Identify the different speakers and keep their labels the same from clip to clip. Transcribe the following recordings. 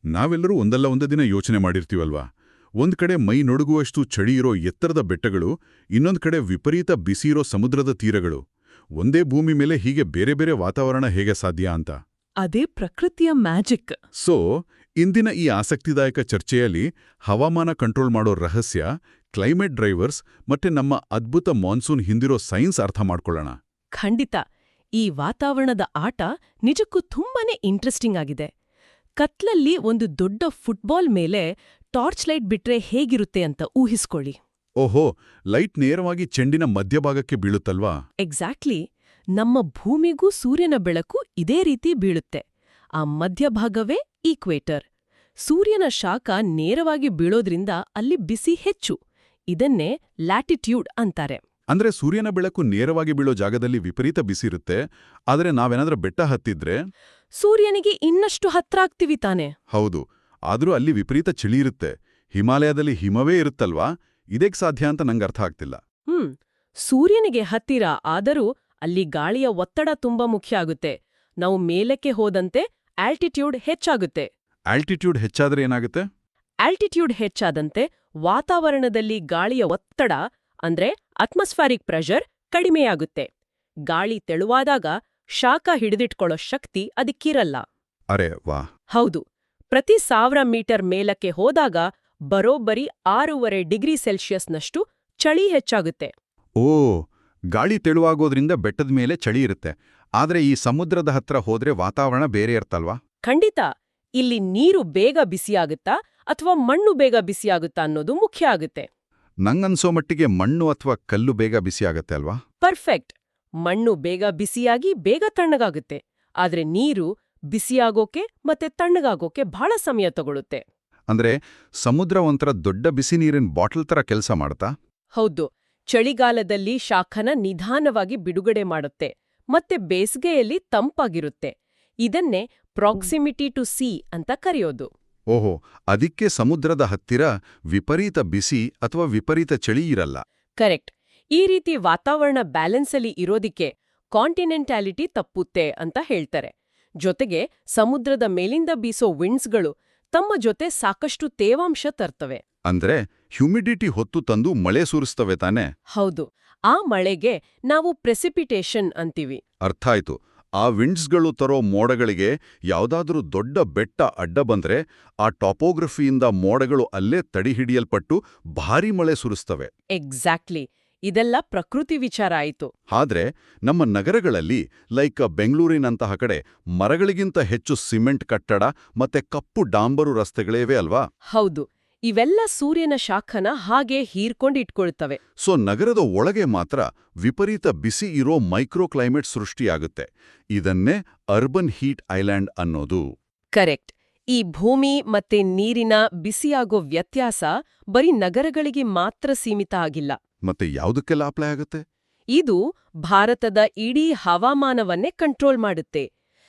Speaker 1: ನಾವೆಲ್ಲರೂ ಒಂದಲ್ಲ ಒಂದು ದಿನ ಯೋಚನೆ ಮಾಡಿರ್ತೀವಲ್ವಾ, ಒಂದ್ ಕಡೆ ಮೈ ನಡುಗುವಷ್ಟು ಚಳಿ ಇರೋ ಎತ್ತರದ ಬೆಟ್ಟಗಳು, ಇನ್ನೊಂದ್ ಕಡೆ ವಿಪರೀತ ಬಿಸಿ ಇರೋ ಸಮುದ್ರದ ತೀರಗಳು. ಒಂದೇ ಭೂಮಿ ಮೇಲೆ ಹೀಗೆ ಬೇರೆ ಬೇರೆ ವಾತಾವರಣ ಹೇಗೆ ಸಾಧ್ಯ ಅಂತ.
Speaker 2: ಅದೇ ಪ್ರಕೃತಿಯ ಮ್ಯಾಜಿಕ್.
Speaker 1: ಸೊ ಇಂದಿನ ಈ ಆಸಕ್ತಿದಾಯಕ ಚರ್ಚೆಯಲ್ಲಿ ಹವಾಮಾನ ಕಂಟ್ರೋಲ್ ಮಾಡೋ ರಹಸ್ಯ, ಕ್ಲೈಮೇಟ್ ಡ್ರೈವರ್ಸ್ ಮತ್ತೆ ನಮ್ಮ ಅದ್ಭುತ ಮಾನ್ಸೂನ್ ಹಿಂದಿರೋ ಸೈನ್ಸ್ ಅರ್ಥ ಮಾಡ್ಕೊಳ್ಳೋಣ.
Speaker 2: ಖಂಡಿತ. ಈ ವಾತಾವರಣದ ಆಟ ನಿಜಕ್ಕೂ ತುಂಬಾನೇ ಇಂಟ್ರೆಸ್ಟಿಂಗ್ ಆಗಿದೆ. ಕತ್ಲಲ್ಲಿ ಒಂದು ದೊಡ್ಡ ಫುಟ್ಬಾಲ್ ಮೇಲೆ ಟಾರ್ಚ್ ಲೈಟ್ ಬಿಟ್ರೆ ಹೇಗಿರುತ್ತೆ ಅಂತ ಊಹಿಸ್ಕೊಳ್ಳಿ.
Speaker 1: ಓಹೋ, ಲೈಟ್ ನೇರವಾಗಿ ಚೆಂಡಿನ ಮಧ್ಯಭಾಗಕ್ಕೆ ಬೀಳುತ್ತಲ್ವಾ?
Speaker 2: ಎಕ್ಸಾಕ್ಟ್ಲಿ. ನಮ್ಮ ಭೂಮಿಗೂ ಸೂರ್ಯನ ಬೆಳಕು ಇದೇ ರೀತಿ ಬೀಳುತ್ತೆ. ಆ ಮಧ್ಯಭಾಗವೇ ಈಕ್ವೇಟರ್. ಸೂರ್ಯನ ಶಾಖ ನೇರವಾಗಿ ಬೀಳೋದ್ರಿಂದ ಅಲ್ಲಿ ಬಿಸಿ ಹೆಚ್ಚು. ಇದನ್ನೇ ಲ್ಯಾಟಿಟ್ಯೂಡ್ ಅಂತಾರೆ.
Speaker 1: ಅಂದ್ರೆ ಸೂರ್ಯನ ಬೆಳಕು ನೇರವಾಗಿ ಬೀಳೋ ಜಾಗದಲ್ಲಿ ವಿಪರೀತ ಬಿಸಿ ಇರುತ್ತೆ, ಆದರೆ ನಾವೇನಾದ್ರೂ ಬೆಟ್ಟ ಹತ್ತಿದ್ರೆ
Speaker 2: ಸೂರ್ಯನಿಗೆ ಇನ್ನಷ್ಟು ಹತ್ರ ಆಗ್ತೀವಿ ತಾನೆ?
Speaker 1: ಹೌದು, ಆದ್ರೂ ಅಲ್ಲಿ ವಿಪರೀತ ಚಳಿ ಇರುತ್ತೆ. ಹಿಮಾಲಯದಲ್ಲಿ ಹಿಮವೇ ಇರುತ್ತಲ್ವಾ? ಇದೇಗ್ ಸಾಧ್ಯ ಅಂತ ನಂಗೆ ಅರ್ಥ ಆಗ್ತಿಲ್ಲ.
Speaker 2: ಸೂರ್ಯನಿಗೆ ಹತ್ತಿರ ಆದರೂ ಅಲ್ಲಿ ಗಾಳಿಯ ಒತ್ತಡ ತುಂಬಾ ಮುಖ್ಯ ಆಗುತ್ತೆ. ನಾವು ಮೇಲಕ್ಕೆ ಹೋದಂತೆ ಆಲ್ಟಿಟ್ಯೂಡ್ ಹೆಚ್ಚಾಗುತ್ತೆ.
Speaker 1: ಆಲ್ಟಿಟ್ಯೂಡ್ ಹೆಚ್ಚಾದ್ರೆ ಏನಾಗುತ್ತೆ?
Speaker 2: ಆಲ್ಟಿಟ್ಯೂಡ್ ಹೆಚ್ಚಾದಂತೆ ವಾತಾವರಣದಲ್ಲಿ ಗಾಳಿಯ ಒತ್ತಡ ಅಂದ್ರೆ ಅಟ್ಮಾಸ್ಫಿಯರಿಕ್ ಪ್ರೆಷರ್ ಕಡಿಮೆಯಾಗುತ್ತೆ. ಗಾಳಿ ತೆಳುವಾದಾಗ ಶಾಖ ಹಿಡಿದಿಟ್ಕೊಳ್ಳೋ ಶಕ್ತಿ ಅದಕ್ಕಿರಲ್ಲ.
Speaker 1: ಅರೆ ವಾ.
Speaker 2: ಹೌದು. ಪ್ರತಿ 1000 ಮೀಟರ್ ಮೇಲಕ್ಕೆ ಹೋದಾಗ ಬರೋಬ್ಬರಿ 6.5 ಡಿಗ್ರಿ ಸೆಲ್ಸಿಯಸ್ನಷ್ಟು ಚಳಿ ಹೆಚ್ಚಾಗುತ್ತೆ.
Speaker 1: ಓ, ಗಾಳಿ ತೆಳುವಾಗೋದ್ರಿಂದ ಬೆಟ್ಟದ ಮೇಲೆ ಚಳಿ ಇರುತ್ತೆ. ಆದ್ರೆ ಈ ಸಮುದ್ರದ ಹತ್ರ ಹೋದ್ರೆ ವಾತಾವರಣ ಬೇರೆ ಇರ್ತಲ್ವಾ?
Speaker 2: ಖಂಡಿತ. ಇಲ್ಲಿ ನೀರು ಬೇಗ ಬಿಸಿಯಾಗುತ್ತಾ ಅಥವಾ ಮಣ್ಣು ಬೇಗ ಬಿಸಿಯಾಗುತ್ತಾ ಅನ್ನೋದು ಮುಖ್ಯ ಆಗುತ್ತೆ.
Speaker 1: ನಂಗನ್ಸೋ ಮಟ್ಟಿಗೆ ಮಣ್ಣು ಅಥವಾ ಕಲ್ಲು ಬೇಗ ಬಿಸಿಯಾಗತ್ತೆ ಅಲ್ವಾ?
Speaker 2: ಪರ್ಫೆಕ್ಟ್. ಮಣ್ಣು ಬೇಗ ಬಿಸಿಯಾಗಿ ಬೇಗ ತಣ್ಣಗಾಗುತ್ತೆ. ಆದ್ರೆ ನೀರು ಬಿಸಿಯಾಗೋಕೆ ಮತ್ತೆ ತಣ್ಣಗಾಗೋಕೆ ಬಹಳ ಸಮಯ ತಗೊಳುತ್ತೆ.
Speaker 1: ಅಂದ್ರೆ ಸಮುದ್ರ ಒಂಥರ ದೊಡ್ಡ ಬಿಸಿ ನೀರಿನ ಬಾಟಲ್ ತರ ಕೆಲಸ ಮಾಡುತ್ತಾ?
Speaker 2: ಹೌದು. ಚಳಿಗಾಲದಲ್ಲಿ ಶಾಖನ ನಿಧಾನವಾಗಿ ಬಿಡುಗಡೆ ಮಾಡುತ್ತೆ, ಮತ್ತೆ ಬೇಸಿಗೆಯಲ್ಲಿ ತಂಪಾಗಿರುತ್ತೆ. ಇದನ್ನೇ ಪ್ರಾಕ್ಸಿಮಿಟಿ ಟು ಸೀ ಅಂತ ಕರೆಯೋದು.
Speaker 1: ಓಹೋ, ಅದಕ್ಕೆ ಸಮುದ್ರದ ಹತ್ತಿರ ವಿಪರೀತ ಬಿಸಿ ಅಥವಾ ವಿಪರೀತ ಚಳಿ ಇರಲ್ಲ.
Speaker 2: ಕರೆಕ್ಟ್. ಈ ರೀತಿ ವಾತಾವರಣ ಬ್ಯಾಲೆನ್ಸಲ್ಲಿ ಇರೋದಿಕ್ಕೆ ಕಾಂಟಿನೆಂಟಾಲಿಟಿ ತಪ್ಪುತ್ತೆ ಅಂತ ಹೇಳ್ತಾರೆ. ಜೊತೆಗೆ ಸಮುದ್ರದ ಮೇಲಿಂದ ಬೀಸೋ ವಿಂಡ್ಸ್ಗಳು ತಮ್ಮ ಜೊತೆ ಸಾಕಷ್ಟು ತೇವಾಂಶ ತರ್ತವೆ.
Speaker 1: ಅಂದ್ರೆ ಹ್ಯುಮಿಡಿಟಿ ಹೊತ್ತು ತಂದು ಮಳೆ ಸುರಿಸ್ತವೆ ತಾನೆ?
Speaker 2: ಹೌದು. ಆ ಮಳೆಗೆ ನಾವು ಪ್ರೆಸಿಪಿಟೇಷನ್ ಅಂತೀವಿ.
Speaker 1: ಅರ್ಥ ಆಯ್ತು. ಆ ವಿಂಡ್ಸ್ಗಳು ತರೋ ಮೋಡಗಳಿಗೆ ಯಾವ್ದಾದ್ರೂ ದೊಡ್ಡ ಬೆಟ್ಟ ಅಡ್ಡ ಬಂದ್ರೆ ಆ ಟಾಪೋಗ್ರಫಿಯಿಂದ ಮೋಡಗಳು ಅಲ್ಲೇ ತಡಿಹಿಡಿಯಲ್ಪಟ್ಟು ಭಾರೀ ಮಳೆ ಸುರಿಸ್ತವೆ.
Speaker 2: ಎಕ್ಸಾಕ್ಟ್ಲಿ. ಇದೆಲ್ಲ ಪ್ರಕೃತಿ ವಿಚಾರ ಆಯಿತು.
Speaker 1: ಆದ್ರೆ ನಮ್ಮ ನಗರಗಳಲ್ಲಿ ಲೈಕ್ ಬೆಂಗಳೂರಿನಂತಹ ಕಡೆ ಮರಗಳಿಗಿಂತ ಹೆಚ್ಚು ಸಿಮೆಂಟ್ ಕಟ್ಟಡ ಮತ್ತೆ ಕಪ್ಪು ಡಾಂಬರು ರಸ್ತೆಗಳೇವೆ ಅಲ್ವಾ?
Speaker 2: ಹೌದು. ಇವೆಲ್ಲ ಸೂರ್ಯನ ಶಾಖನ ಹಾಗೆ ಹೀರ್ಕೊಂಡಿಟ್ಕೊಳ್ತವೆ.
Speaker 1: ಸೊ ನಗರದ ಒಳಗೆ ಮಾತ್ರ ವಿಪರೀತ ಬಿಸಿ ಇರೋ ಮೈಕ್ರೋ ಕ್ಲೈಮೇಟ್ ಸೃಷ್ಟಿಯಾಗುತ್ತೆ. ಇದನ್ನೇ ಅರ್ಬನ್ ಹೀಟ್ ಐಲ್ಯಾಂಡ್ ಅನ್ನೋದು.
Speaker 2: ಕರೆಕ್ಟ್. ಈ ಭೂಮಿ ಮತ್ತೆ ನೀರಿನ ಬಿಸಿಯಾಗೋ ವ್ಯತ್ಯಾಸ ಬರೀ ನಗರಗಳಿಗೆ ಮಾತ್ರ ಸೀಮಿತ ಆಗಿಲ್ಲ.
Speaker 1: ಮತ್ತೆ ಯಾವುದಕ್ಕೆಲ್ಲ ಅಪ್ಲೈ ಆಗುತ್ತೆ?
Speaker 2: ಇದು ಭಾರತದ ಇಡೀ ಹವಾಮಾನವನ್ನೇ ಕಂಟ್ರೋಲ್ ಮಾಡುತ್ತೆ.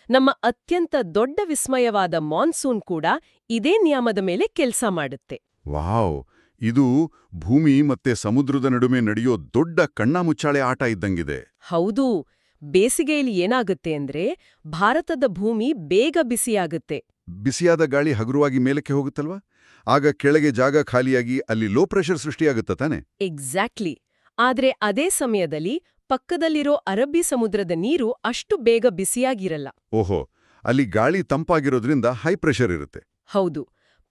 Speaker 2: ನಮ್ಮ ಅತ್ಯಂತ ದೊಡ್ಡ ವಿಸ್ಮಯವಾದ ಮಾನ್ಸೂನ್ ಕೂಡ ಇದೇ ನಿಯಮದ ಮೇಲೆ ಕೆಲಸ ಮಾಡುತ್ತೆ.
Speaker 1: ವಾವ್, ಇದು ಭೂಮಿ ಮತ್ತೆ ಸಮುದ್ರದ ನಡುವೆ ನಡೆಯೋ ದೊಡ್ಡ ಕಣ್ಣಾಮುಚ್ಚಾಳೆ ಆಟ ಇದ್ದಂಗಿದೆ.
Speaker 2: ಹೌದು. ಬೇಸಿಗೆಯಲ್ಲಿ ಏನಾಗುತ್ತೆ ಅಂದ್ರೆ ಭಾರತದ ಭೂಮಿ ಬೇಗ ಬಿಸಿಯಾಗುತ್ತೆ.
Speaker 1: ಬಿಸಿಯಾದ ಗಾಳಿ ಹಗುರವಾಗಿ ಮೇಲಕ್ಕೆ ಹೋಗುತ್ತಲ್ವಾ? ಆಗ ಕೆಳಗೆ ಜಾಗ ಖಾಲಿಯಾಗಿ ಅಲ್ಲಿ ಲೋ ಪ್ರೆಷರ್ ಸೃಷ್ಟಿಯಾಗುತ್ತೆ ತಾನೆ?
Speaker 2: ಎಕ್ಸಾಕ್ಟ್ಲಿ. ಆದ್ರೆ ಅದೇ ಸಮಯದಲ್ಲಿ ಪಕ್ಕದಲ್ಲಿರೋ ಅರಬ್ಬಿ ಸಮುದ್ರದ ನೀರು ಅಷ್ಟು ಬೇಗ ಬಿಸಿಯಾಗಿರಲ್ಲ.
Speaker 1: ಓಹೋ, ಅಲ್ಲಿ ಗಾಳಿ ತಂಪಾಗಿರೋದ್ರಿಂದ ಹೈ ಪ್ರೆಷರ್ ಇರುತ್ತೆ.
Speaker 2: ಹೌದು.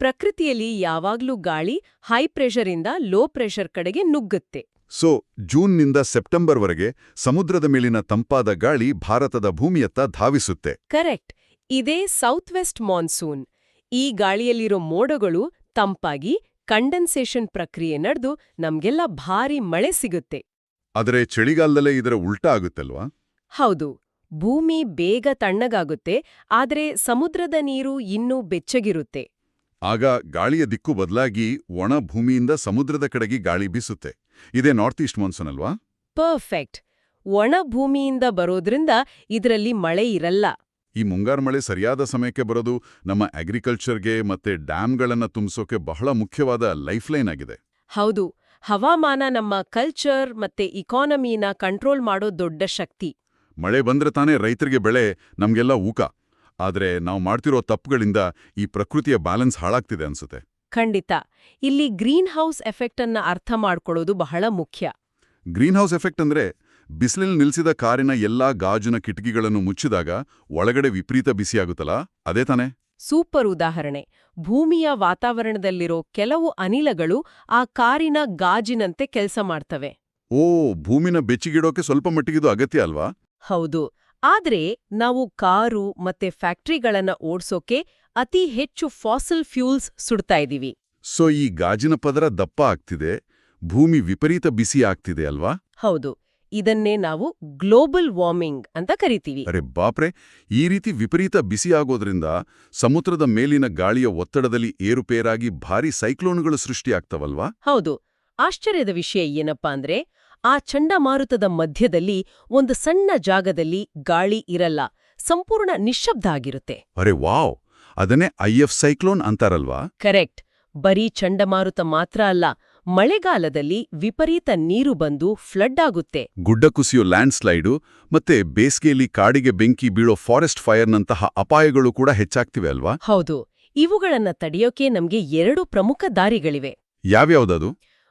Speaker 2: ಪ್ರಕೃತಿಯಲ್ಲಿ ಯಾವಾಗ್ಲೂ ಗಾಳಿ ಹೈ ಪ್ರೆಷರಿಂದ ಲೋ ಪ್ರೆಷರ್ ಕಡೆಗೆ ನುಗ್ಗುತ್ತೆ.
Speaker 1: ಸೊ ಜೂನ್ನಿಂದ ಸೆಪ್ಟೆಂಬರ್ವರೆಗೆ ಸಮುದ್ರದ ಮೇಲಿನ ತಂಪಾದ ಗಾಳಿ ಭಾರತದ ಭೂಮಿಯತ್ತ ಧಾವಿಸುತ್ತೆ.
Speaker 2: ಕರೆಕ್ಟ್. ಇದೇ ಸೌತ್ ವೆಸ್ಟ್ ಮಾನ್ಸೂನ್. ಈ ಗಾಳಿಯಲ್ಲಿರೋ ಮೋಡಗಳು ತಂಪಾಗಿ ಕಂಡೆನ್ಸೇಷನ್ ಪ್ರಕ್ರಿಯೆ ನಡೆದು ನಮ್ಗೆಲ್ಲ ಭಾರಿ ಮಳೆ ಸಿಗುತ್ತೆ.
Speaker 1: ಆದರೆ ಚಳಿಗಾಲದಲ್ಲೇ ಇದರ ಉಲ್ಟಾ ಆಗುತ್ತಲ್ವಾ?
Speaker 2: ಹೌದು. ಭೂಮಿ ಬೇಗ ತಣ್ಣಗಾಗುತ್ತೆ, ಆದ್ರೆ ಸಮುದ್ರದ ನೀರು ಇನ್ನೂ ಬೆಚ್ಚಗಿರುತ್ತೆ.
Speaker 1: ಆಗ ಗಾಳಿಯ ದಿಕ್ಕು ಬದಲಾಗಿ ಒಣ ಭೂಮಿಯಿಂದ ಸಮುದ್ರದ ಕಡೆಗೆ ಗಾಳಿ ಬೀಸುತ್ತೆ. ಇದೇ ನಾರ್ತ್ ಈಸ್ಟ್ ಮಾನ್ಸೂನ್ ಅಲ್ವಾ?
Speaker 2: ಪರ್ಫೆಕ್ಟ್. ಒಣ ಭೂಮಿಯಿಂದ ಬರೋದ್ರಿಂದ ಇದರಲ್ಲಿ ಮಳೆ ಇರಲ್ಲ.
Speaker 1: ಈ ಮುಂಗಾರು ಮಳೆ ಸರಿಯಾದ ಸಮಯಕ್ಕೆ ಬರೋದು ನಮ್ಮ ಅಗ್ರಿಕಲ್ಚರ್ಗೆ ಮತ್ತೆ ಡ್ಯಾಮ್ಗಳನ್ನ ತುಂಬಿಸೋಕೆ ಬಹಳ ಮುಖ್ಯವಾದ ಲೈಫ್ಲೈನ್ ಆಗಿದೆ.
Speaker 2: ಹೌದು. ಹವಾಮಾನ ನಮ್ಮ ಕಲ್ಚರ್ ಮತ್ತೆ ಇಕಾನಮಿನ ಕಂಟ್ರೋಲ್ ಮಾಡೋ ದೊಡ್ಡ ಶಕ್ತಿ.
Speaker 1: ಮಳೆ ಬಂದ್ರೆ ತಾನೇ ರೈತರಿಗೆ ಬೆಳೆ, ನಮ್ಗೆಲ್ಲ ಊಕ. ಆದ್ರೆ ನಾವು ಮಾಡ್ತಿರೋ ತಪ್ಪುಗಳಿಂದ ಈ ಪ್ರಕೃತಿಯ ಬ್ಯಾಲೆನ್ಸ್ ಹಾಳಾಗ್ತಿದೆ ಅನ್ಸುತ್ತೆ.
Speaker 2: ಖಂಡಿತ. ಇಲ್ಲಿ ಗ್ರೀನ್ ಹೌಸ್ ಎಫೆಕ್ಟ್ ಅನ್ನ ಅರ್ಥ ಮಾಡ್ಕೊಳ್ಳೋದು ಬಹಳ ಮುಖ್ಯ.
Speaker 1: ಗ್ರೀನ್ ಹೌಸ್ ಎಫೆಕ್ಟ್ ಅಂದ್ರೆ ಬಿಸಿಲಲ್ಲಿ ನಿಲ್ಸಿದ ಕಾರಿನ ಎಲ್ಲಾ ಗಾಜಿನ ಕಿಟಕಿಗಳನ್ನು ಮುಚ್ಚಿದಾಗ ಒಳಗಡೆ ವಿಪರೀತ ಬಿಸಿಯಾಗುತ್ತಲ್ಲ, ಅದೇ ತಾನೇ?
Speaker 2: ಸೂಪರ್ ಉದಾಹರಣೆ. ಭೂಮಿಯ ವಾತಾವರಣದಲ್ಲಿರೋ ಕೆಲವು ಅನಿಲಗಳು ಆ ಕಾರಿನ ಗಾಜಿನಂತೆ ಕೆಲಸ ಮಾಡ್ತವೆ.
Speaker 1: ಓ, ಭೂಮಿನ ಬೆಚ್ಚಿಗಿಡೋಕೆ ಸ್ವಲ್ಪ ಮಟ್ಟಿಗಿದು ಅಗತ್ಯ ಅಲ್ವಾ?
Speaker 2: ಹೌದು. ಆದ್ರೆ ನಾವು ಕಾರು ಮತ್ತೆ ಫ್ಯಾಕ್ಟ್ರಿಗಳನ್ನ ಓಡ್ಸೋಕೆ ಅತಿ ಹೆಚ್ಚು ಫಾಸಿಲ್ ಫ್ಯೂಲ್ಸ್ ಸುಡ್ತಾ ಇದೀವಿ.
Speaker 1: ಸೊ ಈ ಗಾಜಿನ ಪದರ ದಪ್ಪ ಆಗ್ತಿದೆ, ಭೂಮಿ ವಿಪರೀತ ಬಿಸಿ ಆಗ್ತಿದೆ ಅಲ್ವಾ?
Speaker 2: ಹೌದು. ಇದನ್ನೇ ನಾವು ಗ್ಲೋಬಲ್ ವಾರ್ಮಿಂಗ್ ಅಂತ ಕರಿತೀವಿ.
Speaker 1: ಅರೆ ಬಾಪ್ರೆ, ಈ ರೀತಿ ವಿಪರೀತ ಬಿಸಿ ಆಗೋದ್ರಿಂದ ಸಮುದ್ರದ ಮೇಲಿನ ಗಾಳಿಯ ಒತ್ತಡದಲ್ಲಿ ಏರುಪೇರಾಗಿ ಭಾರೀ ಸೈಕ್ಲೋನ್ಗಳು ಸೃಷ್ಟಿಯಾಗ್ತವಲ್ವಾ?
Speaker 2: ಹೌದು. ಆಶ್ಚರ್ಯದ ವಿಷಯ ಏನಪ್ಪಾ ಅಂದ್ರೆ, ಆ ಚಂಡಮಾರುತದ ಮಧ್ಯದಲ್ಲಿ ಒಂದು ಸಣ್ಣ ಜಾಗದಲ್ಲಿ ಗಾಳಿ ಇರಲ್ಲ, ಸಂಪೂರ್ಣ ನಿಶ್ಶಬ್ದ ಆಗಿರುತ್ತೆ.
Speaker 1: ಅರೆ ವಾವ್, ಅದನ್ನೇ IF ಸೈಕ್ಲೋನ್ ಅಂತಾರಲ್ವಾ?
Speaker 2: ಕರೆಕ್ಟ್. ಬರೀ ಚಂಡಮಾರುತ ಮಾತ್ರ ಅಲ್ಲ, ಮಳೆಗಾಲದಲ್ಲಿ ವಿಪರೀತ ನೀರು ಬಂದು ಫ್ಲಡ್ ಆಗುತ್ತೆ.
Speaker 1: ಗುಡ್ಡ ಕುಸಿಯೋ ಲ್ಯಾಂಡ್ ಸ್ಲೈಡು ಮತ್ತೆ ಬೇಸಿಗೆಯಲ್ಲಿ ಕಾಡಿಗೆ ಬೆಂಕಿ ಬೀಳೋ ಫಾರೆಸ್ಟ್ ಫೈರ್ನಂತಹ ಅಪಾಯಗಳು ಕೂಡ ಹೆಚ್ಚಾಗ್ತಿವೆ ಅಲ್ವಾ?
Speaker 2: ಹೌದು. ಇವುಗಳನ್ನ ತಡೆಯೋಕೆ ನಮ್ಗೆ 2 ಪ್ರಮುಖ ದಾರಿಗಳಿವೆ.
Speaker 1: ಯಾವ್ಯಾವ್ದದು?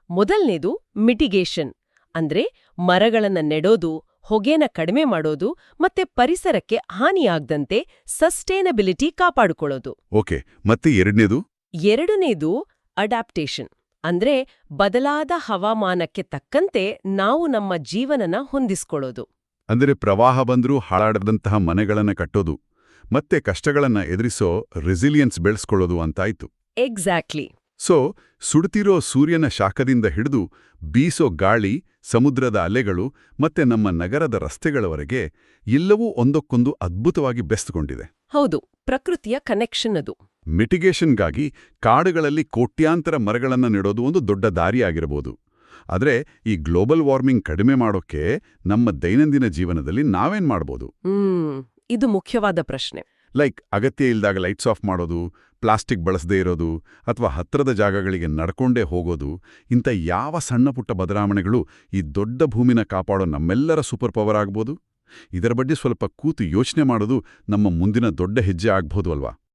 Speaker 2: ಮೊದಲ್ನೇದು ಮಿಟಿಗೇಷನ್, ಅಂದ್ರೆ ಮರಗಳನ್ನ ನೆಡೋದು, ಹೊಗೆನ ಕಡಿಮೆ ಮಾಡೋದು ಮತ್ತೆ ಪರಿಸರಕ್ಕೆ ಹಾನಿಯಾಗದಂತೆ ಸಸ್ಟೇನಬಿಲಿಟಿ ಕಾಪಾಡಿಕೊಳ್ಳೋದು.
Speaker 1: ಓಕೆ, ಮತ್ತೆ ಎರಡನೇದು?
Speaker 2: ಎರಡನೇದು ಅಡಾಪ್ಟೇಷನ್, ಅಂದ್ರೆ ಬದಲಾದ ಹವಾಮಾನಕ್ಕೆ ತಕ್ಕಂತೆ ನಾವು ನಮ್ಮ ಜೀವನನ ಹೊಂದಿಸ್ಕೊಳ್ಳೋದು.
Speaker 1: ಅಂದರೆ ಪ್ರವಾಹ ಬಂದ್ರೂ ಹಾಳಾಡದಂತಹ ಮನೆಗಳನ್ನ ಕಟ್ಟೋದು ಮತ್ತೆ ಕಷ್ಟಗಳನ್ನ ಎದುರಿಸೋ ರೆಸಿಲಿಯನ್ಸ್ ಬೆಳೆಸ್ಕೊಳ್ಳೋದು ಅಂತಾಯ್ತು.
Speaker 2: ಎಕ್ಸಾಕ್ಟ್ಲಿ.
Speaker 1: ಸೊ ಸುಡ್ತಿರೋ ಸೂರ್ಯನ ಶಾಖದಿಂದ ಹಿಡಿದು ಬೀಸೋ ಗಾಳಿ, ಸಮುದ್ರದ ಅಲೆಗಳು ಮತ್ತೆ ನಮ್ಮ ನಗರದ ರಸ್ತೆಗಳವರೆಗೆ ಎಲ್ಲವೂ ಒಂದಕ್ಕೊಂದು ಅದ್ಭುತವಾಗಿ ಬೆಸ್ತುಕೊಂಡಿದೆ.
Speaker 2: ಹೌದು, ಪ್ರಕೃತಿಯ ಕನೆಕ್ಷನ್ ಅದು.
Speaker 1: ಮಿಟಿಗೇಷನ್ಗಾಗಿ ಕಾಡುಗಳಲ್ಲಿ ಕೋಟ್ಯಾಂತರ ಮರಗಳನ್ನ ನೆಡೋದು ಒಂದು ದೊಡ್ಡ ದಾರಿಯಾಗಿರಬಹುದು. ಆದರೆ ಈ ಗ್ಲೋಬಲ್ ವಾರ್ಮಿಂಗ್ ಕಡಿಮೆ ಮಾಡೋಕ್ಕೆ ನಮ್ಮ ದೈನಂದಿನ ಜೀವನದಲ್ಲಿ ನಾವೇನ್ ಮಾಡ್ಬೋದು?
Speaker 2: ಇದು ಮುಖ್ಯವಾದ ಪ್ರಶ್ನೆ.
Speaker 1: ಅಗತ್ಯ ಇಲ್ದಾಗ ಲೈಟ್ಸ್ ಆಫ್ ಮಾಡೋದು, ಪ್ಲಾಸ್ಟಿಕ್ ಬಳಸದೇ ಇರೋದು, ಅಥವಾ ಹತ್ರದ ಜಾಗಗಳಿಗೆ ನಡ್ಕೊಂಡೇ ಹೋಗೋದು, ಇಂಥ ಯಾವ ಸಣ್ಣ ಪುಟ್ಟ ಬದಲಾವಣೆಗಳು ಈ ದೊಡ್ಡ ಭೂಮಿನ ಕಾಪಾಡೋ ನಮ್ಮೆಲ್ಲರ ಸೂಪರ್ ಪವರ್ ಆಗ್ಬೋದು? ಇದರ ಬಗ್ಗೆ ಸ್ವಲ್ಪ ಕೂತು ಯೋಚನೆ ಮಾಡೋದು ನಮ್ಮ ಮುಂದಿನ ದೊಡ್ಡ ಹೆಜ್ಜೆ ಆಗ್ಬೋದು ಅಲ್ವಾ?